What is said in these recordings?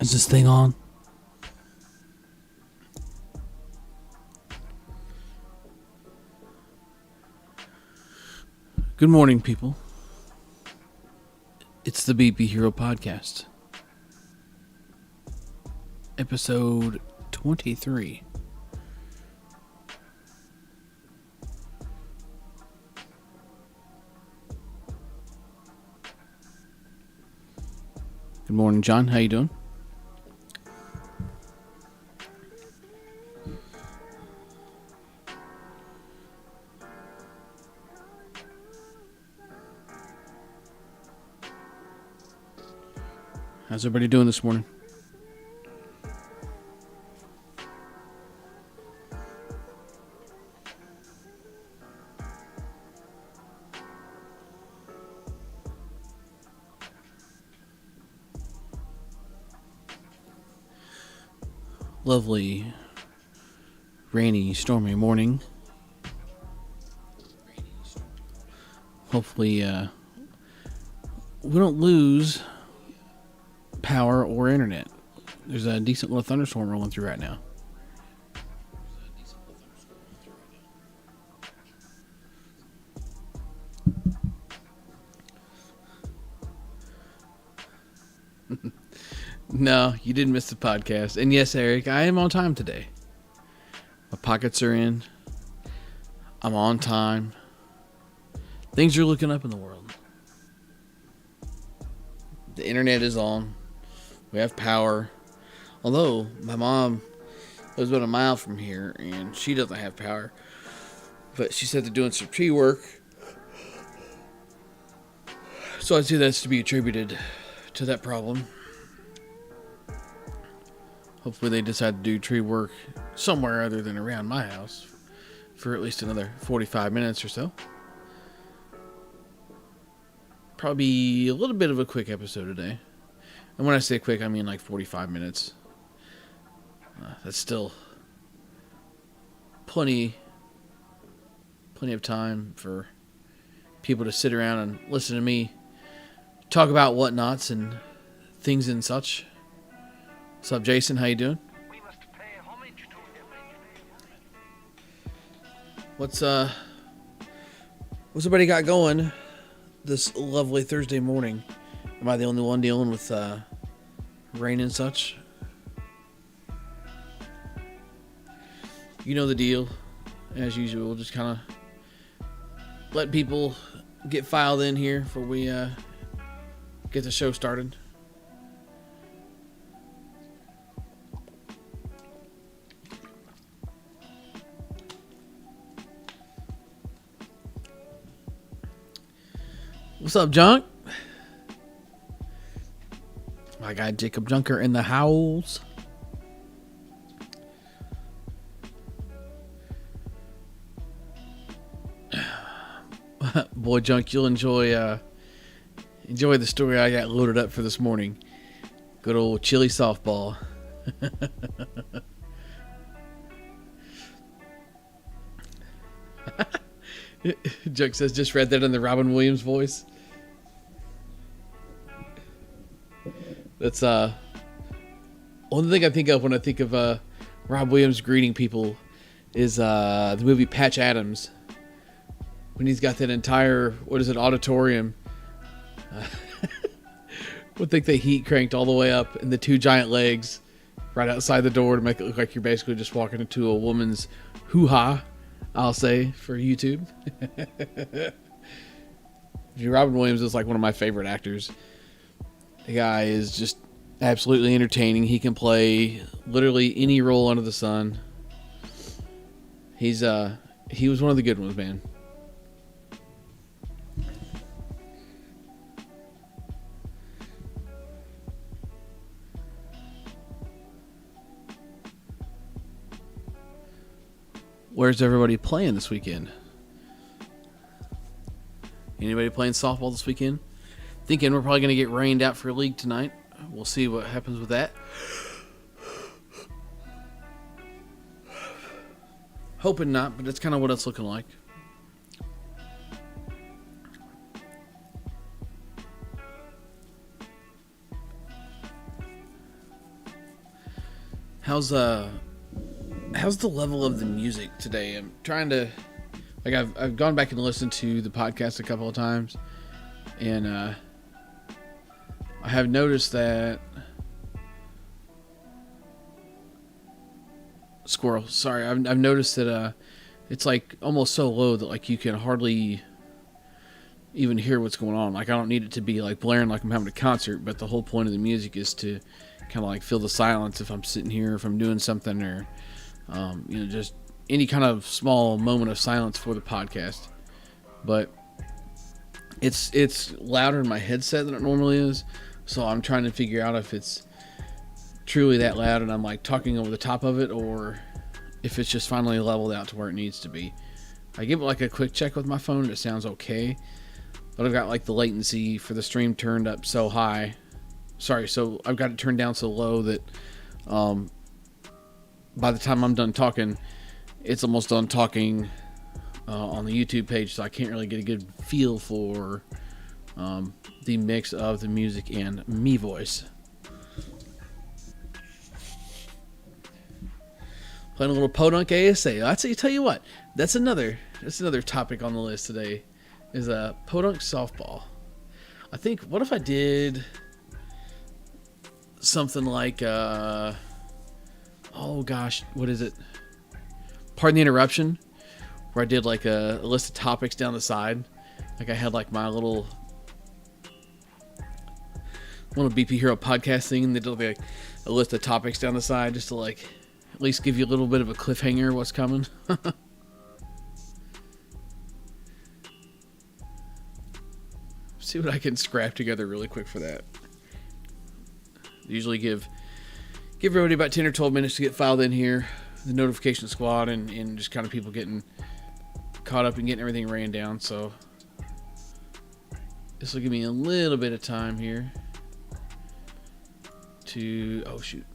Is this thing on? Good morning, people. It's the BP Hero Podcast. Episode 23. Good morning, John. How you doing? How's everybody doing this morning? Lovely, rainy, stormy morning. Hopefully, we don't lose power or internet. There's a decent little thunderstorm rolling through right now. No, you didn't miss the podcast. And yes, Eric, I am on time today. My pockets are in. I'm on time. Things are looking up in the world. The internet is on. We have power. Although, my mom lives about a mile from here, and she doesn't have power. But she said they're doing some tree work. So I'd say that's to be attributed to that problem. Hopefully they decide to do tree work somewhere other than around my house for at least another 45 minutes or so. Probably a little bit of a quick episode today. And when I say quick, I mean like 45 minutes. That's still plenty of time for people to sit around and listen to me talk about whatnots and things and such. What's up, Jason? How you doing? What's everybody got going this lovely Thursday morning? Am I the only one dealing with rain and such? You know the deal. As usual, just kind of let people get filed in here before we get the show started. What's up, Junk? My guy Jacob Junker in the house. Boy, Junk, you'll enjoy the story I got loaded up for this morning. Good old chili softball. Junk says, just read that in the Robin Williams voice. That's one thing I think of when I think of Rob Williams greeting people is the movie Patch Adams, when he's got that entire auditorium. Would think they heat cranked all the way up and the two giant legs right outside the door to make it look like you're basically just walking into a woman's hoo-ha, I'll say, for YouTube. Robin Williams is like one of my favorite actors. The guy is just absolutely entertaining. He can play literally any role under the sun. He was one of the good ones, man. Where's everybody playing this weekend? Anybody playing softball this weekend? Thinking we're probably going to get rained out for a league tonight. We'll see what happens with that. Hoping not, but that's kind of what it's looking like. how's the level of the music today? I'm trying to, like, I've gone back and listened to the podcast a couple of times, and I have noticed that squirrel. Sorry, I've noticed that it's like almost so low that like you can hardly even hear what's going on. Like, I don't need it to be like blaring like I'm having a concert, but the whole point of the music is to kind of like fill the silence if I'm sitting here, if I'm doing something, or just any kind of small moment of silence for the podcast. But it's louder in my headset than it normally is, so I'm trying to figure out if it's truly that loud and I'm like talking over the top of it, or if it's just finally leveled out to where it needs to be. I give it like a quick check with my phone and it sounds okay, but I've got like the latency for the stream turned up so high. So I've got it turned down so low that by the time I'm done talking, it's almost done talking on the YouTube page, so I can't really get a good feel for the mix of the music and me voice. Playing a little podunk ASA. I tell you what, that's another topic on the list today, is podunk softball. I think, what if I did something like oh gosh, what is it? Pardon the interruption, where I did like a list of topics down the side. Like I had like my little BP Hero podcast thing, and they did like a list of topics down the side just to like at least give you a little bit of a cliffhanger what's coming. See what I can scrap together really quick for that. Usually give everybody about 10 or 12 minutes to get filed in here, the notification squad, and just kind of people getting caught up and getting everything ran down. So this will give me a little bit of time here to,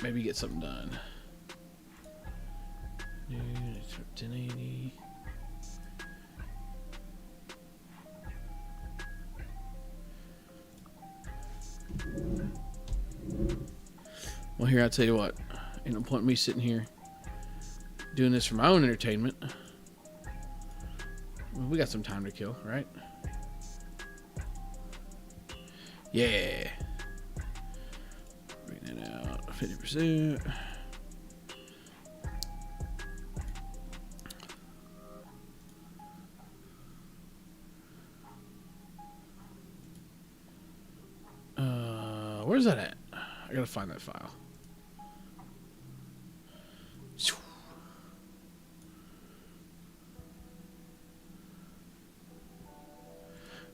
maybe get something done. 1080. Well, here, I'll tell you what. Ain't no point in me sitting here doing this for my own entertainment. Well, we got some time to kill, right? Yeah. Bring that out 50%. Where's that at? I gotta find that file.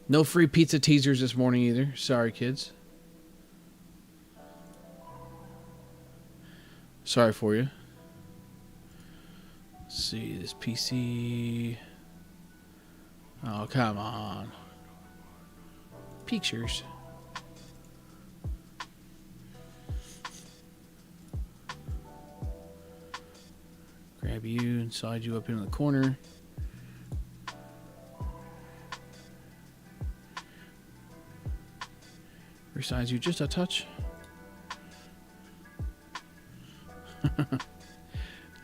No free pizza teasers this morning either. Sorry, kids. Sorry for you. Let's see, this PC. Oh, come on. Pictures. Grab you and slide you up into the corner. Resize you just a touch.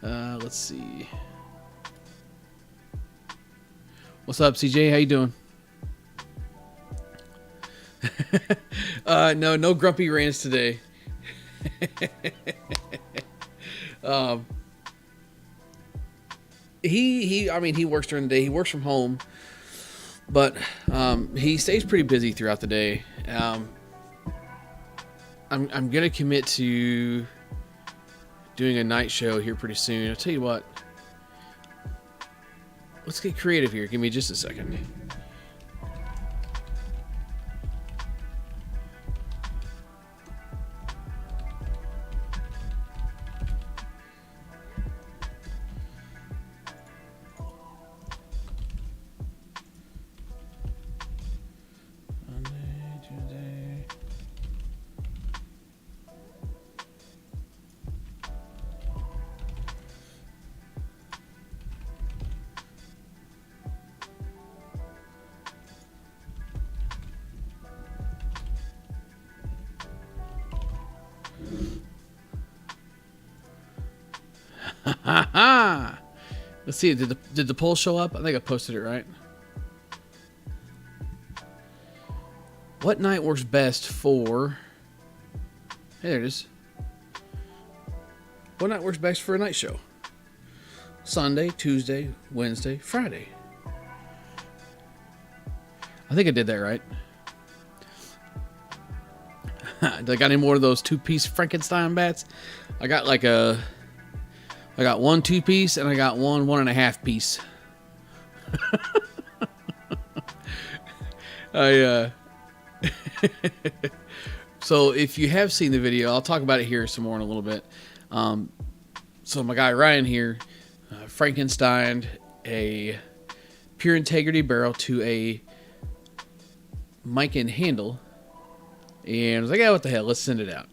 Let's see. What's up, CJ? How you doing? No grumpy rants today. He works during the day. He works from home, but he stays pretty busy throughout the day. I'm gonna commit to doing a night show here pretty soon. I'll tell you what. Let's get creative here. Give me just a second. Let's see. Did the poll show up? I think I posted it right. What night works best for... Hey, there it is. What night works best for a night show? Sunday, Tuesday, Wednesday, Friday. I think I did that right. I got any more of those 2-piece Frankenstein bats? I got one 2-piece and I got one 1.5 piece. So if you have seen the video, I'll talk about it here some more in a little bit. So my guy Ryan here, Frankenstein a pure integrity barrel to a mic and handle, and I was like, yeah, what the hell, let's send it out,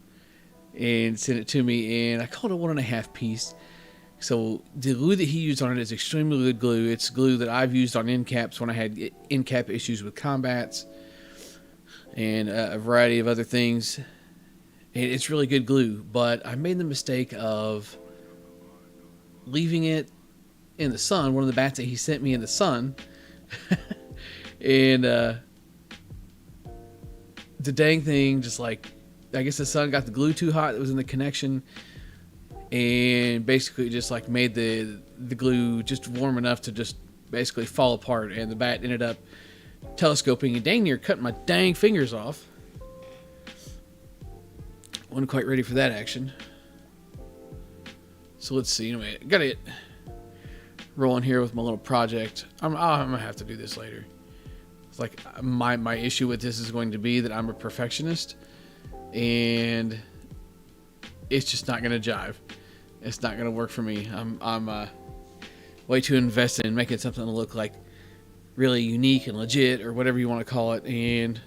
and send it to me, and I called it 1.5 piece. So the glue that he used on it is extremely good glue. It's glue that I've used on end caps when I had end cap issues with combats and a variety of other things. And it's really good glue, but I made the mistake of leaving it in the sun, one of the bats that he sent me in the sun, and the dang thing just like, I guess the sun got the glue too hot that was in the connection, and basically just like made the glue just warm enough to just basically fall apart, and the bat ended up telescoping and dang near cutting my dang fingers off. Wasn't quite ready for that action. So let's see. Anyway, got it rolling here with my little project. I'm gonna have to do this later. It's like my issue with this is going to be that I'm a perfectionist, and it's just not gonna jive. It's not gonna work for me. I'm way too invested in making something look like really unique and legit, or whatever you want to call it, and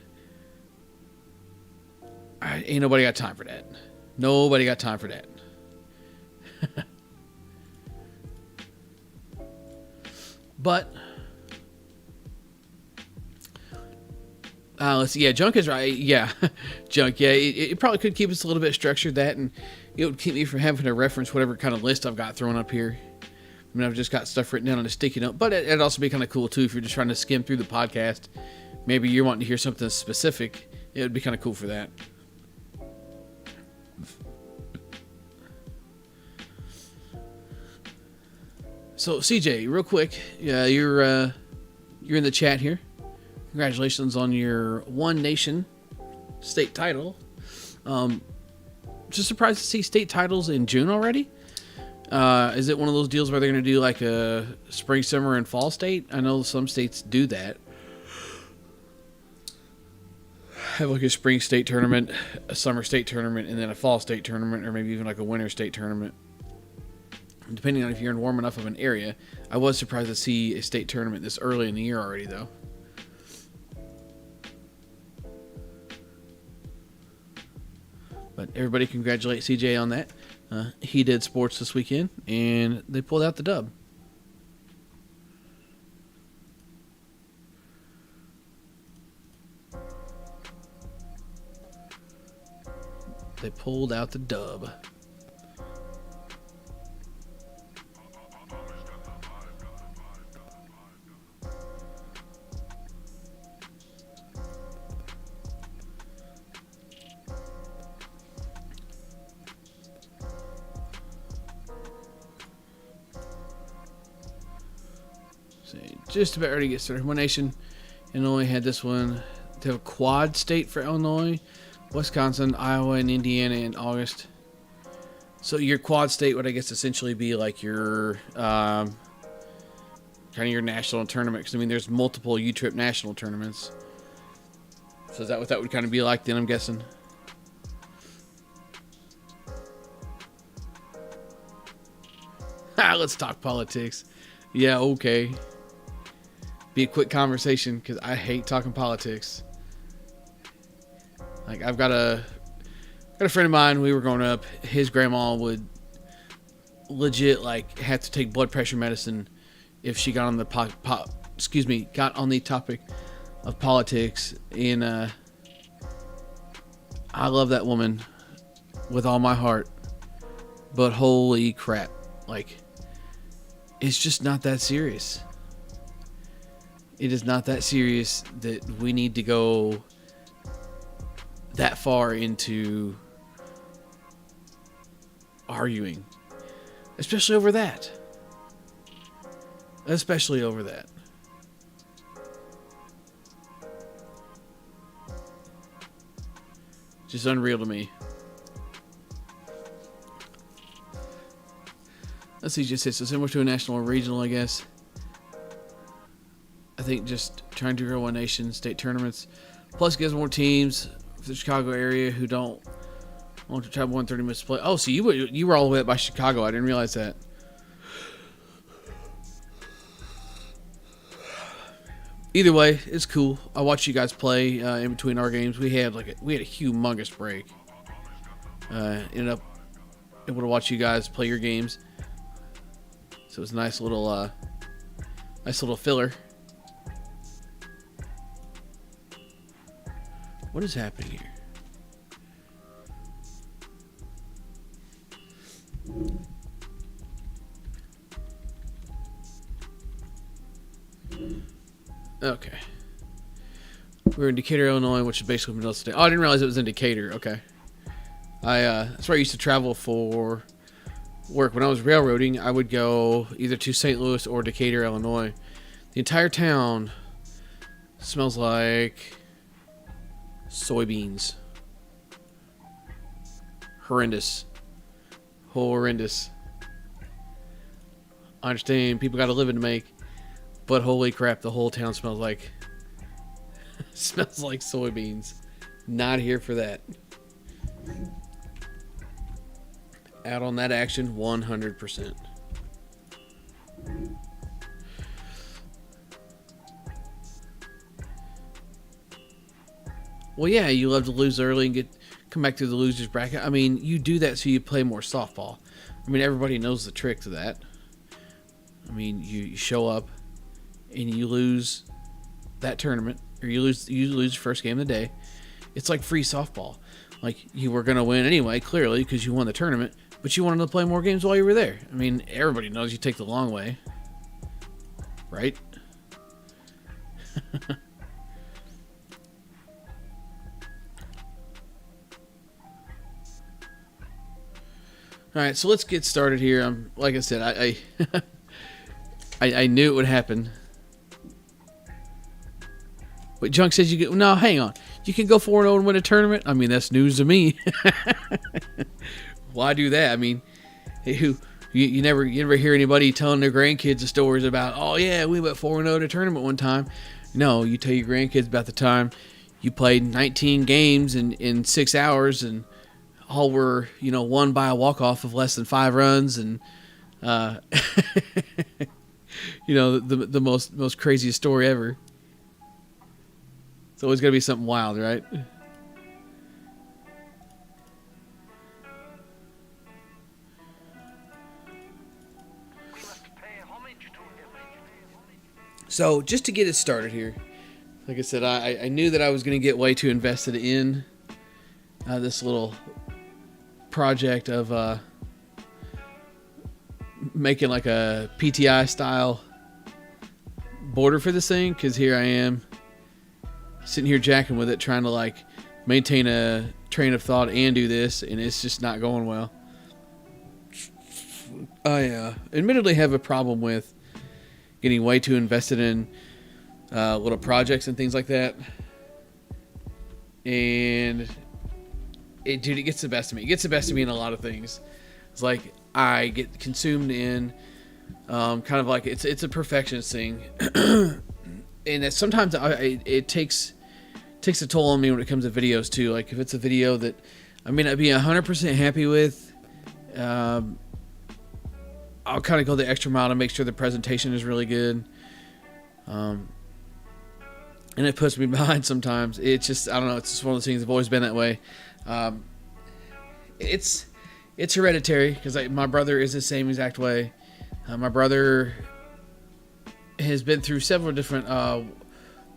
ain't nobody got time for that. Nobody got time for that. But let's see. Yeah, junk is right. Yeah, junk. Yeah, it probably could keep us a little bit structured, that, and it would keep me from having to reference whatever kind of list I've got thrown up here. I mean, I've just got stuff written down on a sticky note, but it'd also be kind of cool too if you're just trying to skim through the podcast. Maybe you're wanting to hear something specific. It would be kind of cool for that. So CJ, real quick, yeah, you're in the chat here. Congratulations on your One Nation state title. Just surprised to see state titles in June already. Is it one of those deals where they're going to do like a spring, summer, and fall state? I know some states do that. Have like a spring state tournament, a summer state tournament, and then a fall state tournament, or maybe even like a winter state tournament. Depending on if you're in warm enough of an area. I was surprised to see a state tournament this early in the year already, though. But everybody congratulate CJ on that. He did sports this weekend, and they pulled out the dub. They pulled out the dub. Just about ready to get started. One Nation, Illinois had this one. They have a quad state for Illinois, Wisconsin, Iowa, and Indiana in August. So your quad state would, I guess, essentially be like your kind of your national tournament. Because I mean, there's multiple U-Trip national tournaments. So is that what that would kind of be like then? I'm guessing. Let's talk politics. Yeah, okay. Be a quick conversation because I hate talking politics. Like I've got a friend of mine. We were growing up. His grandma would legit like have to take blood pressure medicine if she got on the got on the topic of politics. And I love that woman with all my heart. But holy crap, like it's just not that serious. It is not that serious that we need to go that far into arguing, especially over that. Especially over that. Just unreal to me. Let's see, just so similar to a national or regional, I guess. I think just trying to grow one nation, state tournaments, plus gives more teams for the Chicago area who don't want to travel 130 minutes to play. Oh, so you were all the way up by Chicago. I didn't realize that. Either way, it's cool. I watched you guys play in between our games. We had a humongous break. Ended up able to watch you guys play your games. So it was a nice little filler. What is happening here? Okay. We're in Decatur, Illinois, which is basically middle of the state. Oh, I didn't realize it was in Decatur. Okay. That's where I used to travel for work. When I was railroading, I would go either to St. Louis or Decatur, Illinois. The entire town smells like soybeans. Horrendous. Horrendous. I understand people got a living to make, but holy crap, the whole town smells like soybeans. Not here for that. Out on that action 100%. Well, yeah, you love to lose early and come back through the losers bracket. I mean, you do that so you play more softball. I mean, everybody knows the trick to that. I mean, you show up and you lose that tournament, or you lose your first game of the day. It's like free softball. Like, you were going to win anyway, clearly, because you won the tournament, but you wanted to play more games while you were there. I mean, everybody knows you take the long way. Right? All right, so let's get started here. Like I said, I knew it would happen. But Junk says no, hang on. You can go 4-0 and win a tournament? I mean, that's news to me. Why do that? I mean, you never hear anybody telling their grandkids the stories about, oh yeah, we went 4-0 in a tournament one time. No, you tell your grandkids about the time you played 19 games in 6 hours, and all were, won by a walk-off of less than 5 runs, and the most craziest story ever. It's always got to be something wild, right? So, just to get it started here, like I said, I knew that I was going to get way too invested in this little project of making like a PTI style border for this thing, because here I am sitting here jacking with it, trying to like maintain a train of thought and do this, and it's just not going well. I admittedly have a problem with getting way too invested in little projects and things like that, and it gets the best of me. It gets the best of me in a lot of things. It's like I get consumed in kind of like it's a perfectionist thing, and that sometimes it takes a toll on me when it comes to videos too. Like if it's a video that I may not be 100% happy with, I'll kind of go the extra mile to make sure the presentation is really good. And it puts me behind sometimes. It's just, I don't know, it's just one of those things. I've always been that way. It's hereditary, because my brother is the same exact way. My brother has been through several different, I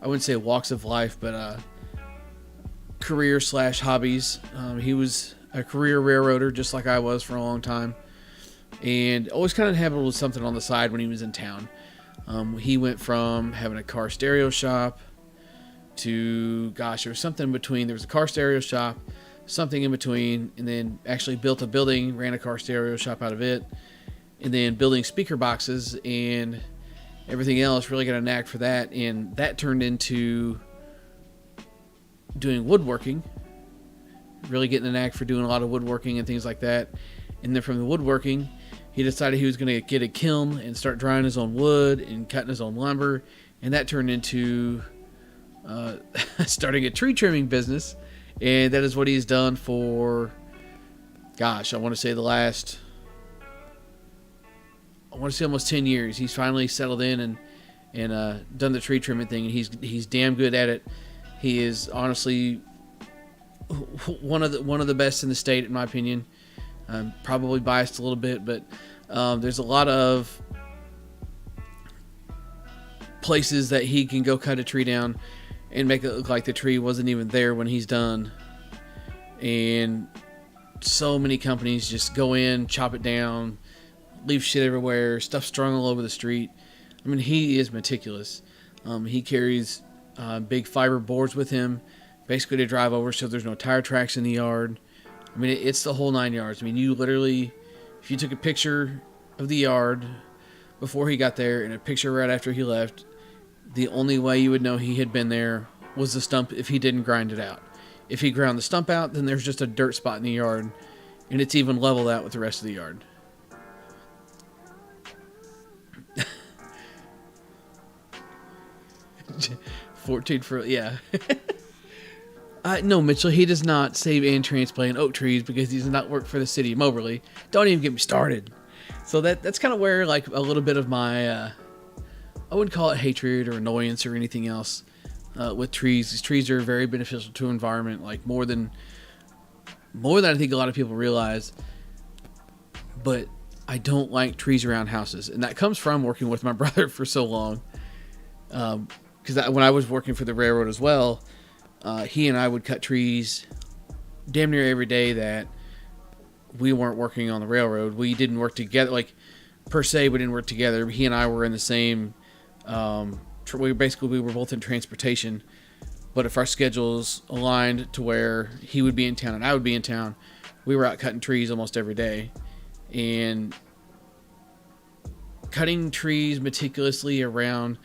wouldn't say walks of life, but career/hobbies. He was a career railroader, just like I was for a long time. and always kind of dabbled with something on the side when he was in town. He went from having a car stereo shop to, gosh, there was something in between. There was a car stereo shop, something in between, and then actually built a building, ran a car stereo shop out of it, and then building speaker boxes and everything else. Really got a knack for that, and that turned into doing woodworking, really getting a knack for doing a lot of woodworking and things like that. And then from the woodworking, he decided he was going to get a kiln and start drying his own wood and cutting his own lumber, and that turned into starting a tree trimming business. And that is what he's done for, gosh, I want to say almost 10 years. He's finally settled in and done the tree trimming thing, and he's damn good at it. He is honestly one of the best in the state, in my opinion. I'm probably biased a little bit, but there's a lot of places that he can go cut a tree down and make it look like the tree wasn't even there when he's done. And so many companies just go in, chop it down, leave shit everywhere, stuff strung all over the street. I mean, he is meticulous. He carries big fiber boards with him, basically to drive over so there's no tire tracks in the yard. I mean, it's the whole 9 yards. I mean, you literally, if you took a picture of the yard before he got there and a picture right after he left, the only way you would know he had been there was the stump if he didn't grind it out. If he ground the stump out, then there's just a dirt spot in the yard, and it's even leveled out with the rest of the yard. 14 for, yeah. No, Mitchell, he does not save and transplant oak trees because he does not work for the city of Moberly. Don't even get me started. So that's kind of where, like, a little bit of my, I wouldn't call it hatred or annoyance or anything else with trees. These trees are very beneficial to the environment, like more than I think a lot of people realize. But I don't like trees around houses, and that comes from working with my brother for so long. Because when I was working for the railroad as well, he and I would cut trees damn near every day that we weren't working on the railroad. We didn't work together, like, per se, we didn't work together. He and I were in the same, we were both in transportation, but if our schedules aligned to where he would be in town and I would be in town, we were out cutting trees almost every day. And cutting trees meticulously around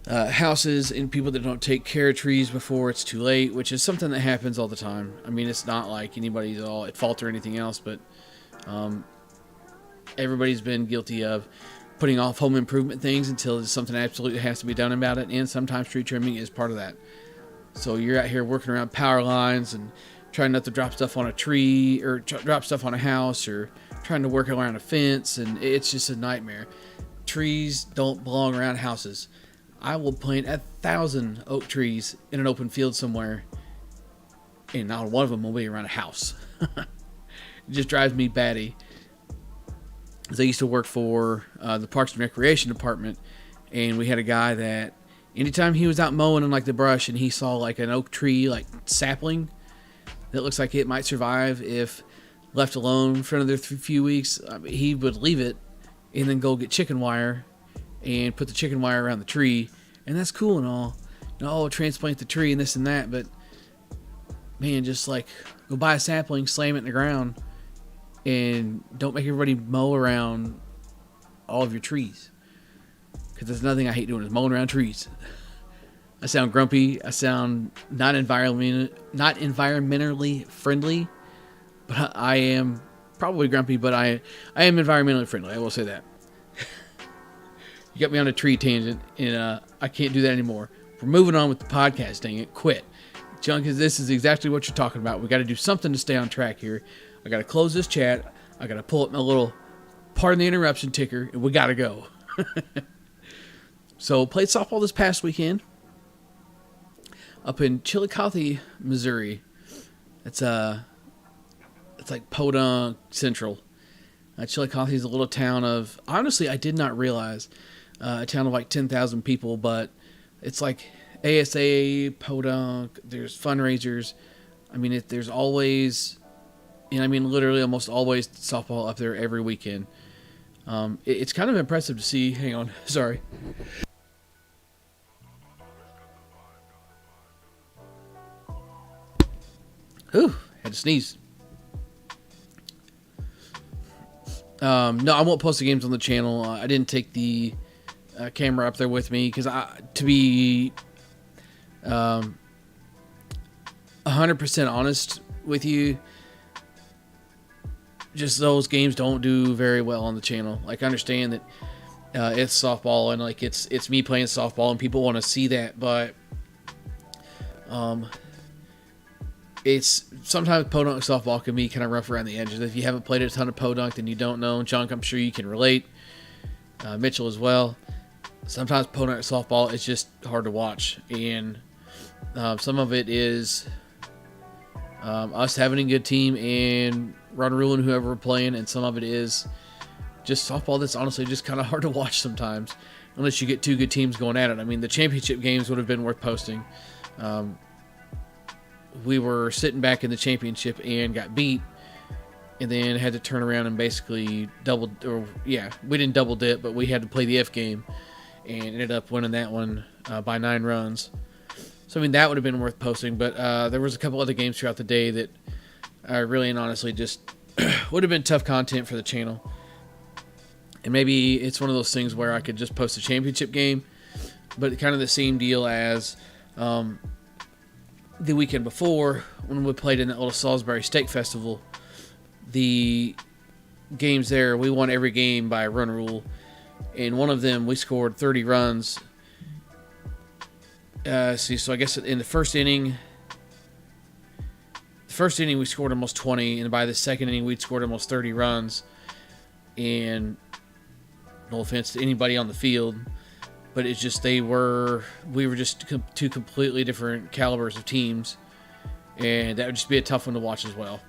houses and people that don't take care of trees before it's too late, which is something that happens all the time. I mean, it's not like anybody's all at fault or anything else, but everybody's been guilty of putting off home improvement things until something absolutely has to be done about it, and sometimes tree trimming is part of that. So you're out here working around power lines and trying not to drop stuff on a tree or drop stuff on a house, or trying to work around a fence, and it's just a nightmare. Trees don't belong around houses. I will plant 1,000 oak trees in an open field somewhere, and not one of them will be around a house. It just drives me batty. As I used to work for the Parks and Recreation Department, and we had a guy that anytime he was out mowing in like the brush and he saw like an oak tree, like sapling, that looks like it might survive if left alone for another few weeks, he would leave it and then go get chicken wire and put the chicken wire around the tree. And that's cool and all. Transplant the tree and this and that, but man, just like go buy a sapling, slam it in the ground, and don't make everybody mow around all of your trees. Because there's nothing I hate doing is mowing around trees. I sound grumpy. I sound not environmentally friendly. But I am probably grumpy, but I am environmentally friendly. I will say that. You got me on a tree tangent, and I can't do that anymore. We're moving on with the podcast, dang it. Quit. Junk, this is exactly what you're talking about. We got to do something to stay on track here. I got to close this chat. I got to pull up my little pardon the interruption ticker, and we got to go. So, played softball this past weekend up in Chillicothe, Missouri. It's like Podunk Central. Chillicothe is a little town of, honestly, I did not realize, a town of like 10,000 people, but it's like ASA, Podunk, there's fundraisers. I mean, there's always And I mean, literally almost always softball up there every weekend. It's kind of impressive to see. Hang on. Sorry. Whew, had to sneeze. No, I won't post the games on the channel. I didn't take the camera up there with me because, to be 100% honest with you, just those games don't do very well on the channel. Like, I understand that it's softball and like it's me playing softball and people want to see that, but it's sometimes podunk softball can be kind of rough around the edges. If you haven't played a ton of podunk, then you don't know. Chunk, I'm sure you can relate. Mitchell as well. Sometimes podunk softball is just hard to watch, and some of it is us having a good team and run ruling whoever we're playing, and some of it is just softball that's honestly just kind of hard to watch sometimes, unless you get two good teams going at it. I mean, the championship games would have been worth posting. We were sitting back in the championship and got beat, and then had to turn around and basically we didn't double dip, but we had to play the F game, and ended up winning that one by 9 runs. So, I mean, that would have been worth posting, but there was a couple other games throughout the day that really and honestly just would have been tough content for the channel. And maybe it's one of those things where I could just post a championship game, but kind of the same deal as the weekend before when we played in that little Salisbury Steak Festival. The games there, we won every game by a run rule. And one of them, we scored 30 runs. So I guess in the first inning we scored almost 20, and by the second inning we'd scored almost 30 runs. And no offense to anybody on the field, but it's just we were just two completely different calibers of teams, and that would just be a tough one to watch as well.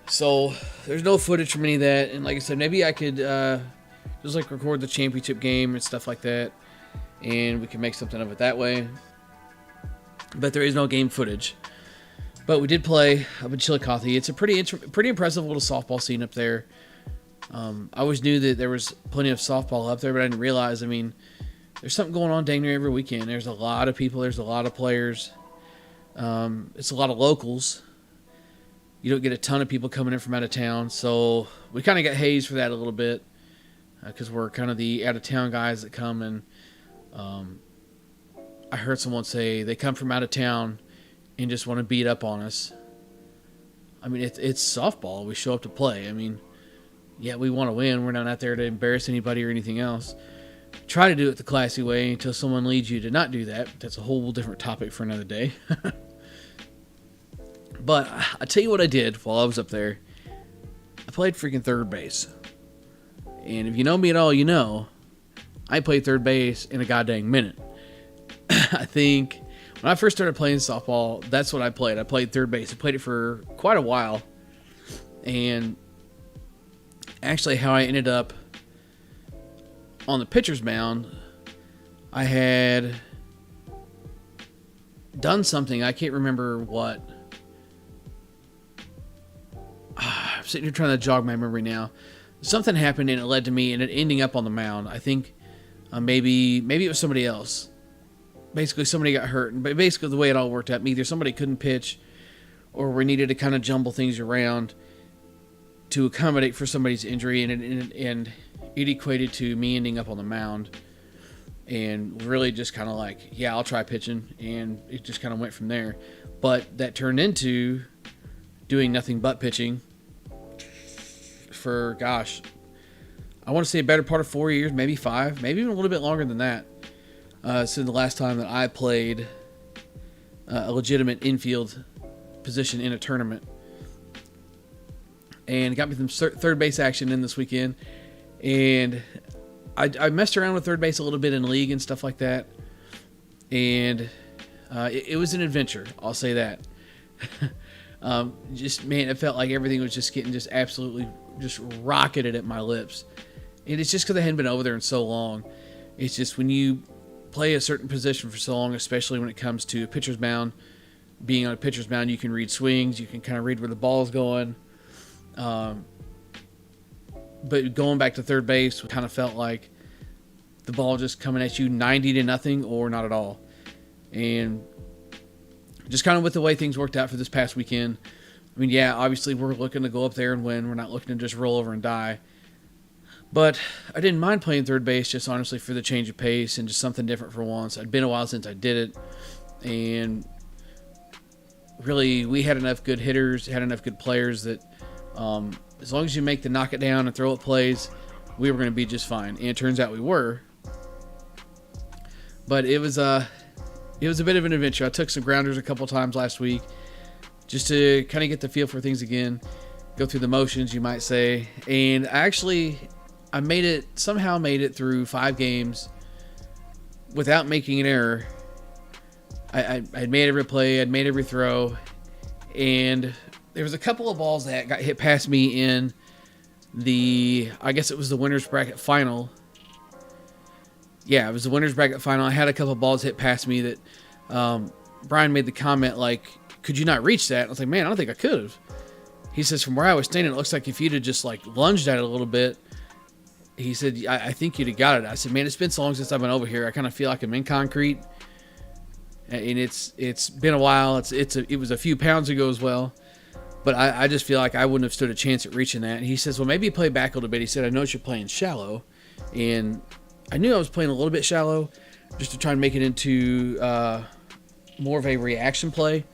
So there's no footage from any of that, and like I said, maybe I could just like record the championship game and stuff like that, and we can make something of it that way. But there is no game footage. But we did play up in Chillicothe. It's a pretty impressive little softball scene up there. I always knew that there was plenty of softball up there, but I didn't realize, I mean, there's something going on dang near every weekend. There's a lot of people. There's a lot of players. It's a lot of locals. You don't get a ton of people coming in from out of town, so we kind of got hazed for that a little bit because we're kind of the out-of-town guys that come, and I heard someone say they come from out of town and just want to beat up on us. I mean, it's softball. We show up to play. I mean, yeah, we want to win. We're not out there to embarrass anybody or anything else. Try to do it the classy way until someone leads you to not do that. That's a whole different topic for another day. But I tell you what I did while I was up there. I played freaking third base. And if you know me at all, you know I played third base in a goddamn minute. I think when I first started playing softball, that's what I played. I played third base. I played it for quite a while. And actually how I ended up on the pitcher's mound, I had done something. I can't remember what. I'm sitting here trying to jog my memory now. Something happened and it led to me and it ending up on the mound. I think maybe it was somebody else. Basically, somebody got hurt. But basically, the way it all worked out, either somebody couldn't pitch or we needed to kind of jumble things around to accommodate for somebody's injury, and it equated to me ending up on the mound. And really just kind of like, yeah, I'll try pitching. And it just kind of went from there. But that turned into doing nothing but pitching for, gosh, I want to say a better part of 4 years, maybe 5, maybe even a little bit longer than that. Since the last time that I played a legitimate infield position in a tournament. And got me some third base action in this weekend. And I messed around with third base a little bit in league and stuff like that. And it was an adventure, I'll say that. Man, it felt like everything was just getting just absolutely just rocketed at my lips. And it's just because I hadn't been over there in so long. It's just when you play a certain position for so long, especially when it comes to a pitcher's mound, being on a pitcher's mound, you can read swings, you can kind of read where the ball's going. But going back to third base, we kind of felt like the ball just coming at you 90-0 or not at all. And just kind of with the way things worked out for this past weekend, I mean, yeah, obviously we're looking to go up there and win. We're not looking to just roll over and die. But I didn't mind playing third base, just honestly for the change of pace and just something different for once. It'd been a while since I did it. And really, we had enough good hitters, had enough good players that as long as you make the knock it down and throw it plays, we were going to be just fine. And it turns out we were. But it was a bit of an adventure. I took some grounders a couple times last week just to kind of get the feel for things again, go through the motions, you might say. And I somehow made it through 5 games without making an error. I'd made every play, I'd made every throw, and there was a couple of balls that got hit past me in I guess it was the winner's bracket final. Yeah, it was the winner's bracket final. I had a couple of balls hit past me that Brian made the comment like, could you not reach that? I was like, man, I don't think I could have. He says, from where I was standing, it looks like if you'd have just like lunged at it a little bit, he said, I think you'd have got it. I said, man, it's been so long since I've been over here. I kind of feel like I'm in concrete. And it's been a while. It was a few pounds ago as well. But I just feel like I wouldn't have stood a chance at reaching that. And he says, well, maybe you play back a little bit. He said, I noticed you're playing shallow. And I knew I was playing a little bit shallow just to try and make it into more of a reaction play.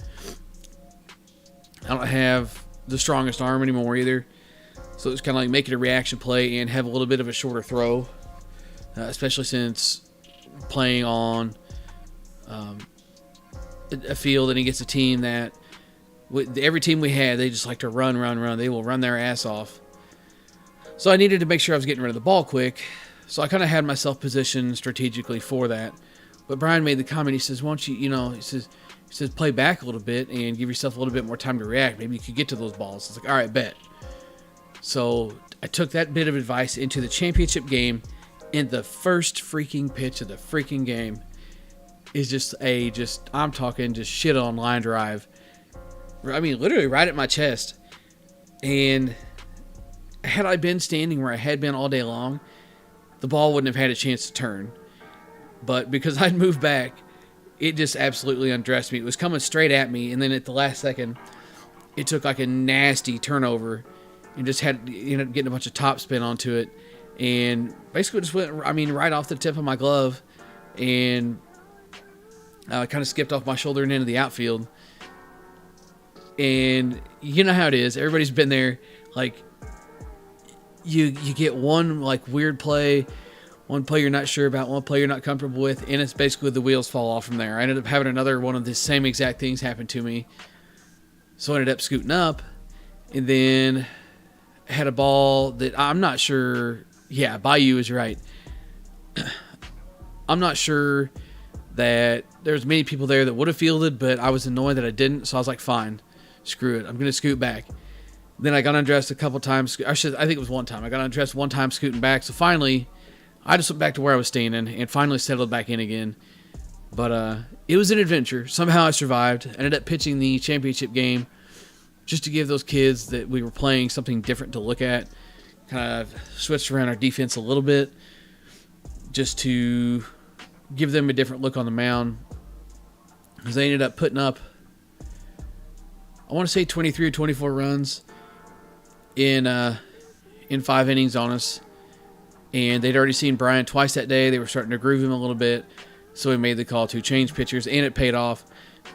I don't have the strongest arm anymore either. So it's kind of like make it a reaction play and have a little bit of a shorter throw. Especially since playing on a field and against a team that every team we had, they just like to run. They will run their ass off. So I needed to make sure I was getting rid of the ball quick. So I kind of had myself positioned strategically for that. But Brian made the comment. He says, "Why don't you, he says, play back a little bit and give yourself a little bit more time to react. Maybe you could get to those balls." It's like, all right, bet. So I took that bit of advice into the championship game, and the first freaking pitch of the freaking game is I'm talking just shit on line drive. I mean, literally right at my chest. And had I been standing where I had been all day long, the ball wouldn't have had a chance to turn. But because I'd moved back, it just absolutely undressed me. It was coming straight at me, and then at the last second, it took like a nasty turnover and just ended up getting a bunch of top spin onto it. And basically just went, right off the tip of my glove, and kind of skipped off my shoulder and into the outfield. And you know how it is. Everybody's been there. Like, you get one like weird play, one play you're not sure about, one play you're not comfortable with, and it's basically the wheels fall off from there. I ended up having another one of the same exact things happen to me. So I ended up scooting up, and then had a ball that I'm not sure. Yeah, Bayou is right. I'm not sure that there's many people there that would have fielded, but I was annoyed that I didn't. So I was like, fine, screw it. I'm going to scoot back. Then I got undressed a couple times. I think it was one time. I got undressed one time scooting back. So finally, I just went back to where I was standing and finally settled back in again. But it was an adventure. Somehow I survived. Ended up pitching the championship game just to give those kids that we were playing something different to look at. Kind of switched around our defense a little bit just to give them a different look on the mound. Because they ended up putting up, I want to say 23 or 24 runs in 5 innings on us. And they'd already seen Brian twice that day. They were starting to groove him a little bit. So we made the call to change pitchers, and it paid off.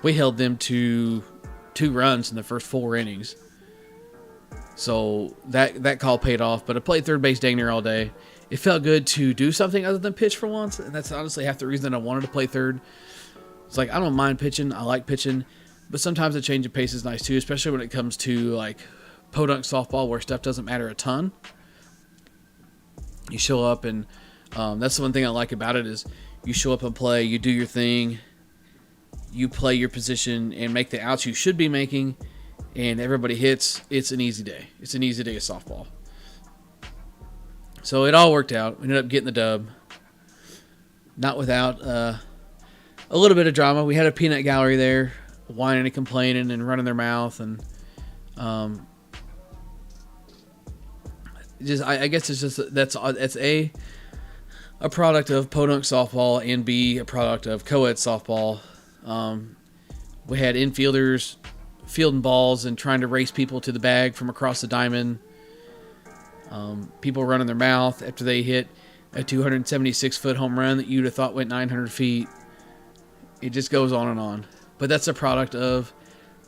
We held them to 2 runs in the first 4 innings. So that call paid off. But I played third base dang near all day. It felt good to do something other than pitch for once. And that's honestly half the reason I wanted to play third. It's like, I don't mind pitching. I like pitching. But sometimes a change of pace is nice too, especially when it comes to like podunk softball where stuff doesn't matter a ton. You show up, and that's the one thing I like about it is you show up and play, you do your thing, you play your position and make the outs you should be making, and everybody hits. It's an easy day. It's an easy day of softball. So it all worked out. We ended up getting the dub. Not without a little bit of drama. We had a peanut gallery there. whining and complaining and running their mouth, and just I guess it's just that's a product of podunk softball, and B, a product of co-ed softball. We had infielders fielding balls and trying to race people to the bag from across the diamond. People running their mouth after they hit a 276-foot home run that you'd have thought went 900 feet. It just goes on and on. But that's a product of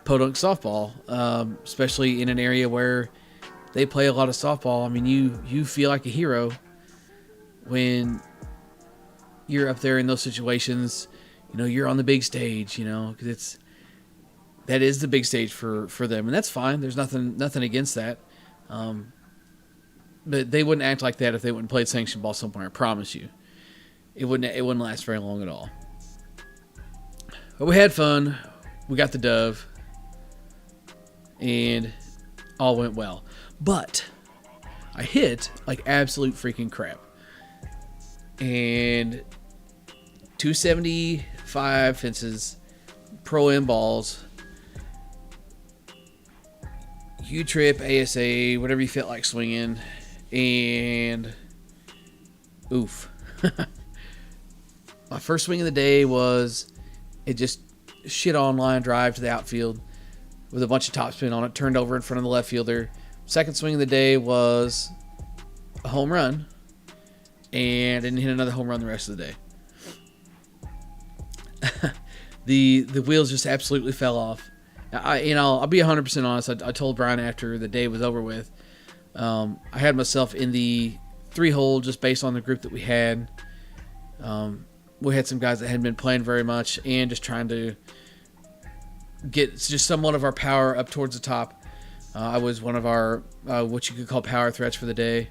podunk softball, especially in an area where they play a lot of softball. I mean, you feel like a hero when you're up there in those situations. You know, you're on the big stage, you know, because that is the big stage for them, and that's fine. There's nothing against that. But they wouldn't act like that if they wouldn't play sanctioned ball somewhere. I promise you, it wouldn't last very long at all. But we had fun. We got the dove, and all went well. But I hit like absolute freaking crap, and 275 fences, pro-am balls, U-trip, ASA, whatever you felt like swinging, and oof. My first swing of the day was it just shit on line drive to the outfield with a bunch of topspin on it, turned over in front of the left fielder. Second swing of the day was a home run, and didn't hit another home run the rest of the day. The wheels just absolutely fell off. I'll be 100% honest. I told Brian after the day was over with, I had myself in the 3-hole just based on the group that we had. We had some guys that hadn't been playing very much, and just trying to get just somewhat of our power up towards the top. I was one of our what you could call power threats for the day,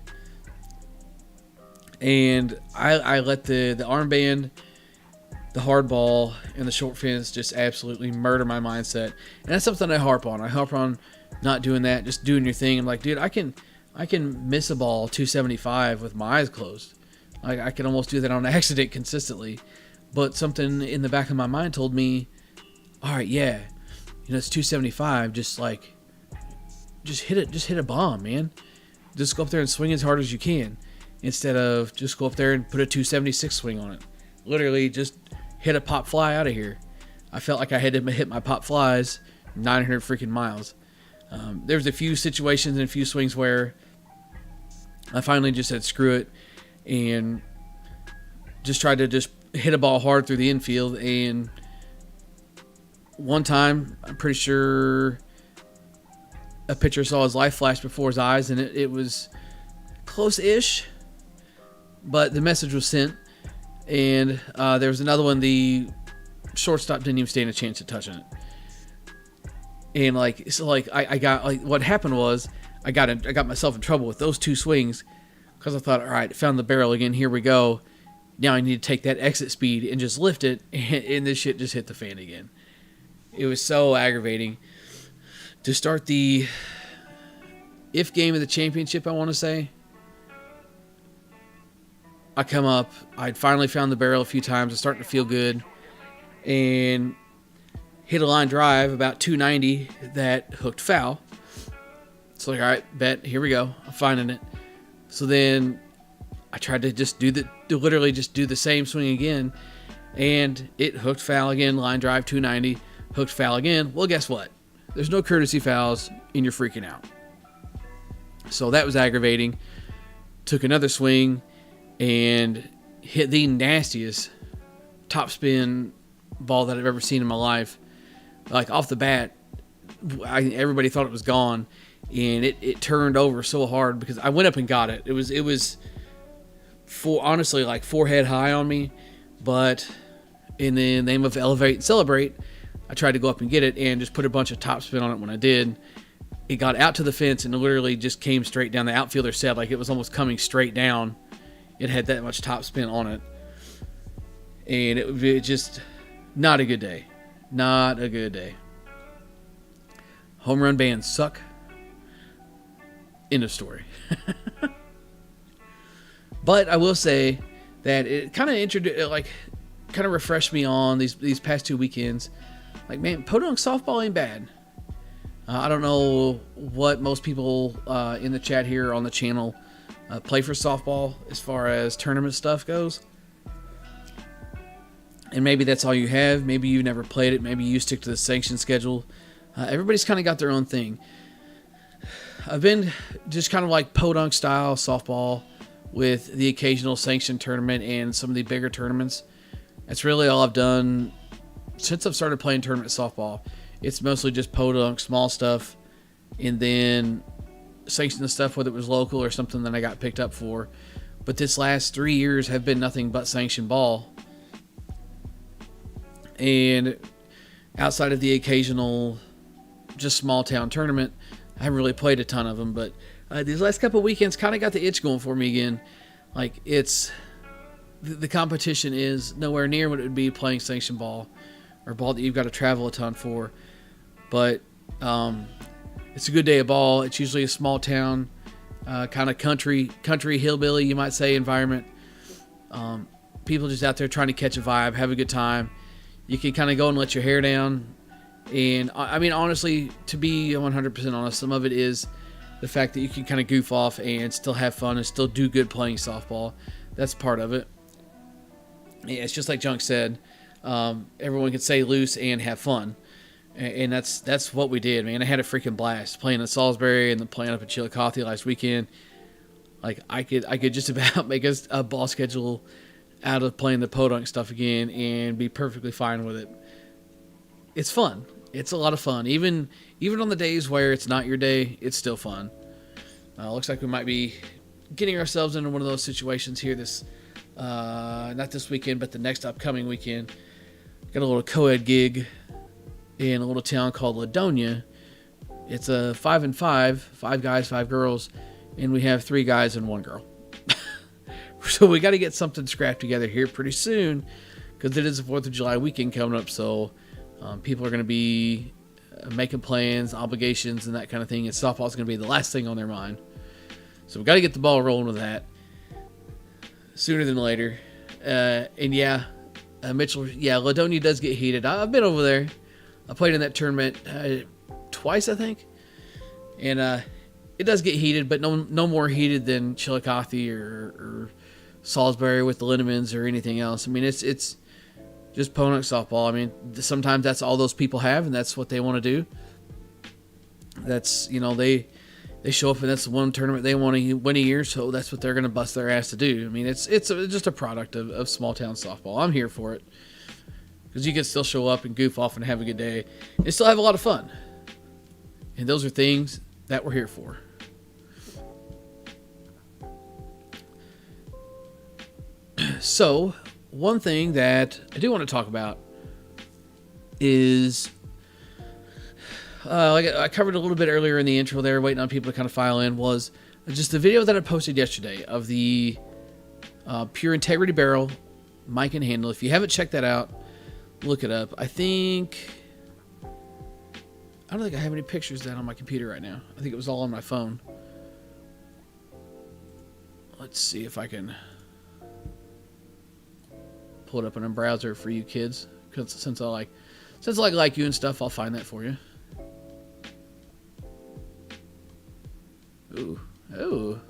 and I let the armband, the hard ball, and the short fence just absolutely murder my mindset. And that's something I harp on. I harp on not doing that, just doing your thing. I'm like, dude, I can miss a ball 275 with my eyes closed. I can almost do that on accident consistently. But something in the back of my mind told me, all right, yeah, it's 275. Just hit a bomb, man. Just go up there and swing as hard as you can, instead of just go up there and put a 276 swing on it. Literally just hit a pop fly out of here. I felt like I had to hit my pop flies 900 freaking miles. There was a few situations and a few swings where I finally just said screw it and just tried to just hit a ball hard through the infield. And one time, I'm pretty sure a pitcher saw his life flash before his eyes, and it was close-ish, but the message was sent. And there was another one, the shortstop didn't even stand a chance at touching it. And I got what happened was I got myself in trouble with those two swings, because I thought, all right, found the barrel again, here we go. Now I need to take that exit speed and just lift it, and this shit just hit the fan again. It was so aggravating. To start the if game of the championship, I want to say, I come up, I'd finally found the barrel a few times, I was starting to feel good, and hit a line drive about 290 that hooked foul. So like, all right, bet, here we go, I'm finding it. So then I tried to just literally do the same swing again, and it hooked foul again, line drive 290, hooked foul again. Well, guess what? There's no courtesy fouls, and you're freaking out. So that was aggravating. Took another swing and hit the nastiest topspin ball that I've ever seen in my life. Like off the bat, everybody thought it was gone, and it turned over so hard because I went up and got it. It was honestly like forehead high on me, but in the name of elevate and celebrate, I tried to go up and get it and just put a bunch of topspin on it. When I did, it got out to the fence and it literally just came straight down. The outfielder said like it was almost coming straight down. It had that much topspin on it, and it was just not a good day. Not a good day. Home run bands suck. End of story. But I will say that it kind of refreshed me on these past 2 weekends Like, man, podunk softball ain't bad. I don't know what most people in the chat here on the channel play for softball as far as tournament stuff goes. And maybe that's all you have. Maybe you've never played it. Maybe you stick to the sanction schedule. Everybody's kind of got their own thing. I've been just kind of like podunk style softball with the occasional sanction tournament and some of the bigger tournaments. That's really all I've done since I've started playing tournament softball. It's mostly just podunk, small stuff, and then sanction the stuff, whether it was local or something that I got picked up for. But this last 3 years have been nothing but sanction ball. And outside of the occasional just small town tournament, I haven't really played a ton of them, but these last couple of weekends kind of got the itch going for me again. Like, it's the competition is nowhere near what it would be playing sanction ball or ball that you've got to travel a ton for. But it's a good day of ball. It's usually a small town, kind of country hillbilly, you might say, environment. People just out there trying to catch a vibe, have a good time. You can kind of go and let your hair down. And I mean, honestly, to be 100% honest, some of it is the fact that you can kind of goof off and still have fun and still do good playing softball. That's part of it. Yeah, it's just like Junk said, everyone can stay loose and have fun. And that's what we did, man. I had a freaking blast playing in Salisbury and then playing up in Chillicothe last weekend. Like, I could just about make a ball schedule out of playing the podunk stuff again and be perfectly fine with it. It's fun. It's a lot of fun. Even on the days where it's not your day, it's still fun. Looks like we might be getting ourselves into one of those situations here this, not this weekend, but the next upcoming weekend. Got a little co-ed gig in a little town called Ladonia. It's a 5-and-5, 5 guys, 5 girls, and we have 3 guys and 1 girl. So we got to get something scrapped together here pretty soon, because it is the 4th of July weekend coming up, so people are going to be making plans, obligations, and that kind of thing, and softball is going to be the last thing on their mind. So we got to get the ball rolling with that sooner than later. And yeah, Mitchell, yeah, Ladonia does get heated. I've been over there. I played in that tournament twice, I think, and it does get heated, but no more heated than Chillicothe or Salisbury with the Lindemans or anything else. I mean, it's just podunk softball. I mean, sometimes that's all those people have, and that's what they want to do. That's, you know, they show up and that's the one tournament they want to win a year, so that's what they're going to bust their ass to do. I mean, it's just a product of small town softball. I'm here for it, because you can still show up and goof off and have a good day and still have a lot of fun. And those are things that we're here for. So, one thing that I do want to talk about is, like I covered a little bit earlier in the intro there, waiting on people to kind of file in, was just the video that I posted yesterday of the Pure Integrity Barrel mic and handle. If you haven't checked that out, look it up. I don't think I have any pictures of that on my computer right now. I think it was all on my phone. Let's see if I can pull it up in a browser for you kids, because since I like you and stuff, I'll find that for you. Ooh.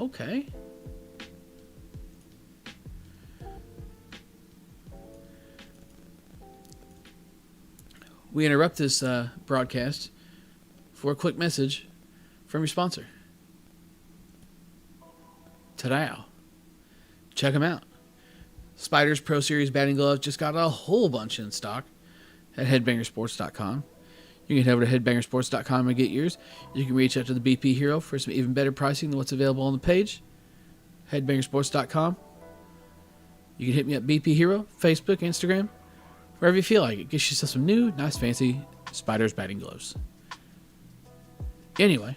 Okay. We interrupt this broadcast for a quick message from your sponsor. Ta-da. Check them out. Spiders Pro Series batting gloves just got a whole bunch in stock at headbangersports.com. You can head over to headbangersports.com and get yours. You can reach out to the BP Hero for some even better pricing than what's available on the page. Headbangersports.com. You can hit me up, BP Hero, Facebook, Instagram, wherever you feel like it. Get yourself some new, nice, fancy Spiders batting gloves. Anyway.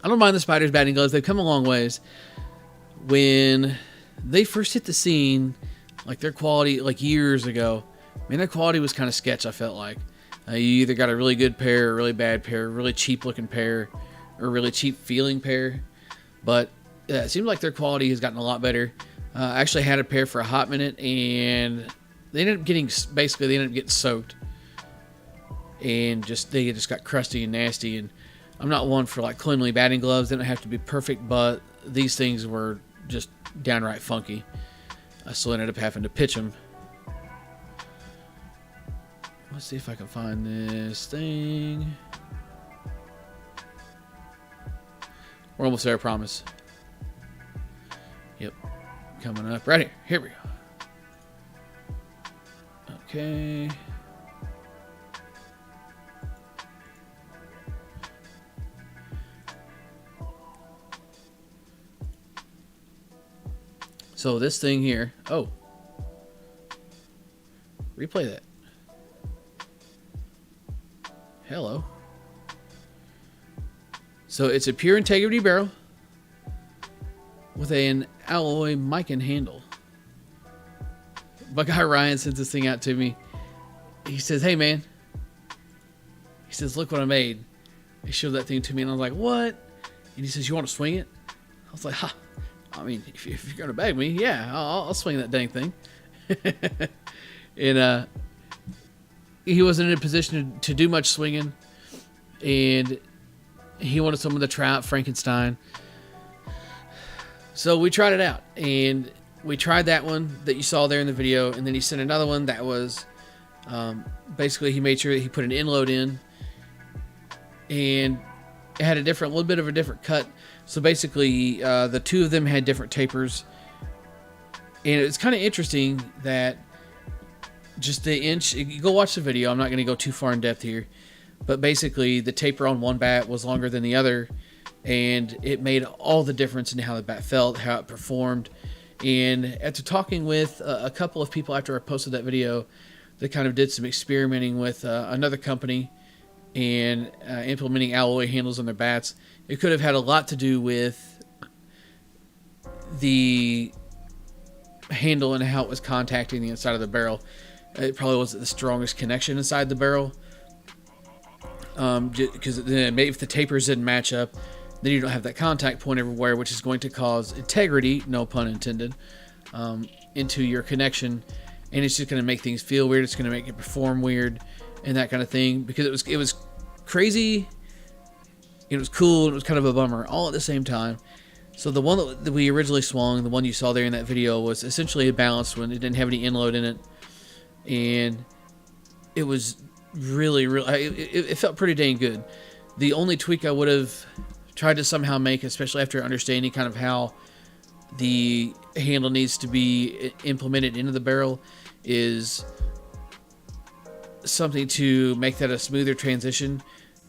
I don't mind the Spiders batting gloves. They've come a long ways. When they first hit the scene, like their quality, like years ago, man, their quality was kind of sketch, I felt like. You either got a really good pair, a really bad pair, a really cheap looking pair, or a really cheap feeling pair. But it seems like their quality has gotten a lot better. I actually had a pair for a hot minute, and they ended up getting soaked, and they just got crusty and nasty. And I'm not one for like cleanly batting gloves. They don't have to be perfect, but these things were just downright funky. I still ended up having to pitch them. Let's see if I can find this thing. We're almost there, I promise. Yep. Coming up right here. Here we go. Okay. So this thing here. Oh. Replay that. Hello. So it's a pure integrity barrel with an alloy mica handle. My guy Ryan sent this thing out to me. He says, "Hey man," he says, "look what I made." He showed that thing to me, and I was like, "What?" And he says, "You want to swing it?" I was like, "Ha! I mean, if you're gonna bag me, yeah, I'll swing that dang thing." And he wasn't in a position to do much swinging, and he wanted someone to try out Frankenstein. So we tried it out, and we tried that one that you saw there in the video, and then he sent another one that was basically he made sure that he put an inload in, and it had a little bit of a different cut. So basically, the two of them had different tapers, and it's kind of interesting that just the inch. You go watch the video. I'm not going to go too far in depth here, but basically the taper on one bat was longer than the other, and it made all the difference in how the bat felt, how it performed. And after talking with a couple of people after I posted that video, they kind of did some experimenting with another company and implementing alloy handles on their bats. It could have had a lot to do with the handle and how it was contacting the inside of the barrel. It probably wasn't the strongest connection inside the barrel, because then maybe if the tapers didn't match up, then you don't have that contact point everywhere, which is going to cause integrity, no pun intended, into your connection, and it's just going to make things feel weird. It's going to make it perform weird, and that kind of thing. Because it was crazy, it was cool, and it was kind of a bummer all at the same time. So the one that we originally swung, the one you saw there in that video, was essentially a balanced one. It didn't have any inload in it, and it was really, it felt pretty dang good. The only tweak I would have tried to somehow make, especially after understanding kind of how the handle needs to be implemented into the barrel, is something to make that a smoother transition,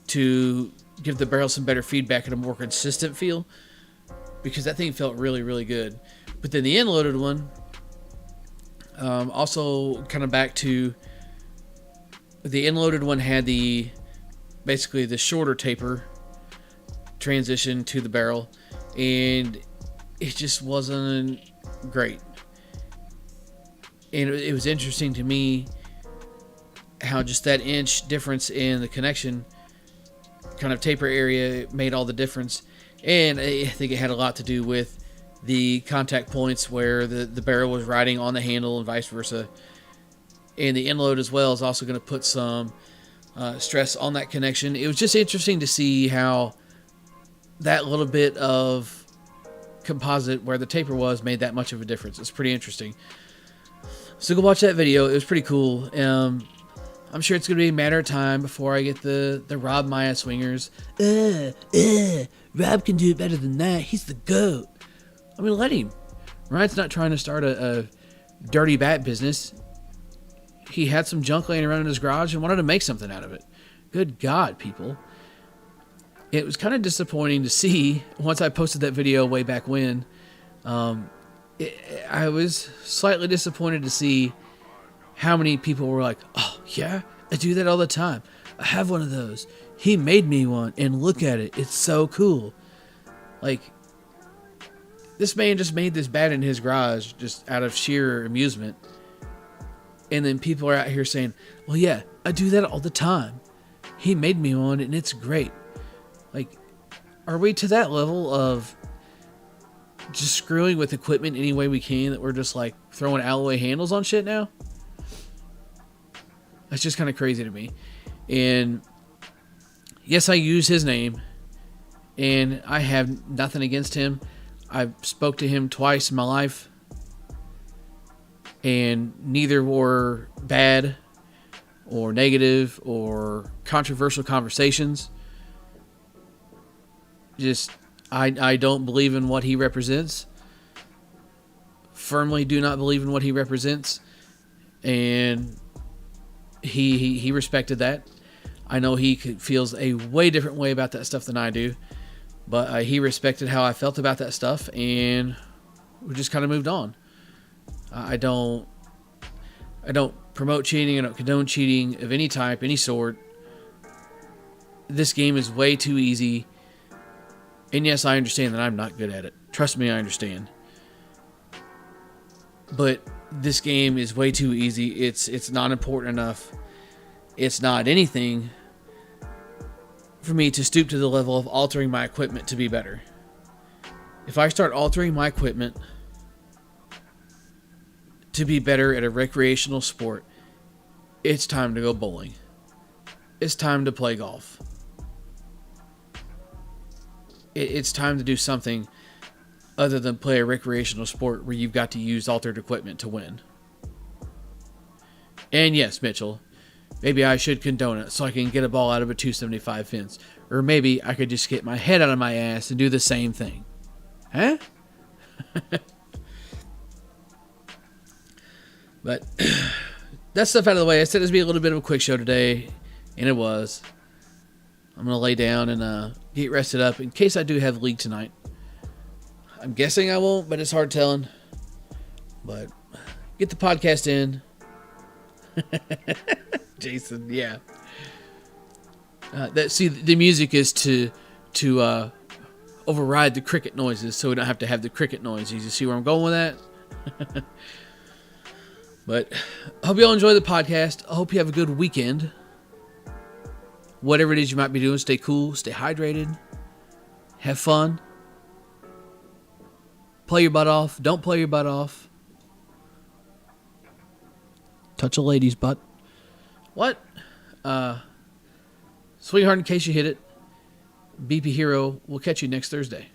to give the barrel some better feedback and a more consistent feel, because that thing felt really, really good. But then the end-loaded one, also kind of back to the end-loaded one, had basically the shorter taper transition to the barrel, and it just wasn't great. And it was interesting to me how just that inch difference in the connection kind of taper area made all the difference. And I think it had a lot to do with the contact points where the barrel was riding on the handle and vice versa. And the end load as well is also going to put some stress on that connection. It was just interesting to see how that little bit of composite where the taper was made that much of a difference. It's pretty interesting. So go watch that video. It was pretty cool. I'm sure it's going to be a matter of time before I get the Rob Maya swingers. Rob can do it better than that. He's the GOAT. I mean, let him. Ryan's not trying to start a dirty bat business. He had some junk laying around in his garage and wanted to make something out of it. Good God, people. It was kind of disappointing to see, once I posted that video way back when, I was slightly disappointed to see how many people were like, "Oh, yeah, I do that all the time. I have one of those. He made me one, and look at it. It's so cool." Like, this man just made this bat in his garage just out of sheer amusement. And then people are out here saying, "Well, yeah, I do that all the time. He made me one, and it's great." Like, are we to that level of just screwing with equipment any way we can, that we're just like throwing alloy handles on shit now. That's just kind of crazy to me. And yes, I use his name, and I have nothing against him. I've spoke to him twice in my life, and neither were bad or negative or controversial conversations. Just, I don't believe in what he represents. Firmly do not believe in what he represents. And he respected that. I know he feels a way different way about that stuff than I do. But he respected how I felt about that stuff, and we just kind of moved on. I don't promote cheating. I don't condone cheating of any type, any sort. This game is way too easy. And yes, I understand that I'm not good at it. Trust me, I understand. But this game is way too easy. It's not important enough. It's not anything for me to stoop to the level of altering my equipment to be better. If I start altering my equipment to be better at a recreational sport, it's time to go bowling. It's time to play golf. It's time to do something other than play a recreational sport where you've got to use altered equipment to win. And yes, Mitchell, maybe I should condone it so I can get a ball out of a 275 fence. Or maybe I could just get my head out of my ass and do the same thing. Huh? But that stuff out of the way. I said this would be a little bit of a quick show today, and it was. I'm going to lay down and get rested up in case I do have a league tonight. I'm guessing I won't, but it's hard telling. But get the podcast in. Jason, yeah. The music is to override the cricket noises, so we don't have to have the cricket noises. You see where I'm going with that? But I hope you all enjoy the podcast. I hope you have a good weekend. Whatever it is you might be doing, stay cool, stay hydrated, have fun. Play your butt off. Don't play your butt off. Touch a lady's butt. What? Sweetheart, in case you hit it. BP Hero, we'll catch you next Thursday.